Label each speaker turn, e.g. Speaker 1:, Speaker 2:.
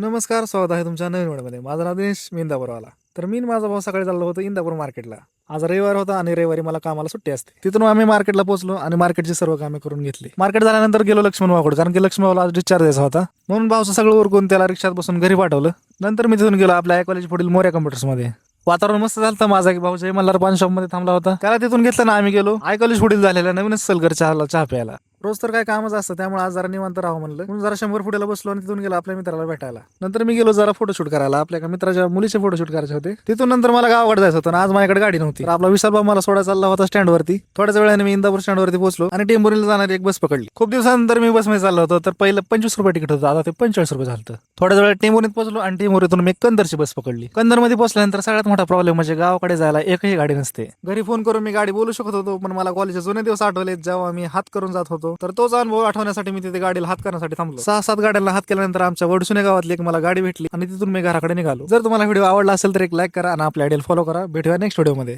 Speaker 1: नमस्कार, स्वागत आहे तुमच्या नवीन व्हिडिओमध्ये. माझं नाव दिनेश, मी इंदापूरवाला. तर मी आणि माझा भाऊ सकाळी चाललो होतो इंदापूर मार्केटला. आज रविवार होता आणि रविवारी मला कामाला सुट्टी असते. तिथून आम्ही मार्केटला पोहोचलो आणि मार्केटची सर्व कामे करून घेतली. मार्केट झाल्यानंतर गेलो लक्ष्मण भाऊकडे, कारण की लक्ष्मण भाऊला आज डिस्चार्ज द्यायचा होता. म्हणून भाऊचं सगळं उरकून त्याला रिक्षात बसून घरी पाठवलं. नंतर मी तिथून गेलो आपल्या कॉलेज पुढील मोर्या कम्प्युटर्समध्ये. वातावरण मस्त झालं. माझा एक भाऊ जय मल्हार पान शॉप मध्ये थांबला होता, त्याला तिथून घेतलं ना आम्ही गेलो कॉलेज पुढील झालेला नवीनच सलगर चहा प्यायला. रोज तर काय कामच असतं, त्यामुळे आज जरा निवांत राहावं म्हणलं. म्हणून जरा 100 फुटाला बसलो आणि तिथून गेलो आपल्या मित्राला भेटायला. नंतर मी गेलो जरा फोटोशूट करायला. आपल्या एका मित्राच्या मुलीचे फोटोशूट करायचे होते. तिथून नंतर मला गावाकडे जायचं होतं. आज माझ्याकडे गाडी नव्हती, तर आपला विशाल भाऊ मला सोडा चालला होता स्टँडवरती. थोड्याच वेळाने मी इंदापूर स्टँडवरती पोहोचलो आणि टेंभुर्णीला जाणारी एक बस पकडली. खूप दिवसानंतर मी बसमध्ये चाललो होतो. तर पहिलं 25 रुपये तिकीट होतं, आता ते 45 रुपये झालं. थोड्या वेळात टेंभुर्णीत पोहोचलो आणि टेंभुर्णीतून मी कंदरची बस पकडली. कंदरमध्ये पोहोचल्यानंतर सगळ्यात मोठा प्रॉब्लेम म्हणजे गावाकडे जायला एकही गाडी नसते. घरी फोन करून मी गाडी बोलू शकत होतो, पण मला कॉलेजचे जुने दिवस आठवले जेव्हा मी हात करून जात होतो. तर तोच अनुभव आठवण्यासाठी मी तिथे गाडीला हात करण्यासाठी थांबलो. 6-7 गाड्यांना हात केल्यानंतर आमच्या वडसुने गावातली एक मला गाडी भेटली आणि तिथून मी घराकडे निघालो. जर तुम्हाला व्हिडिओ आवडला असेल तर एक लाईक करा आणि आपल्या आयडियल फॉलो करा. भेटूया नेक्स्ट व्हिडिओमध्ये.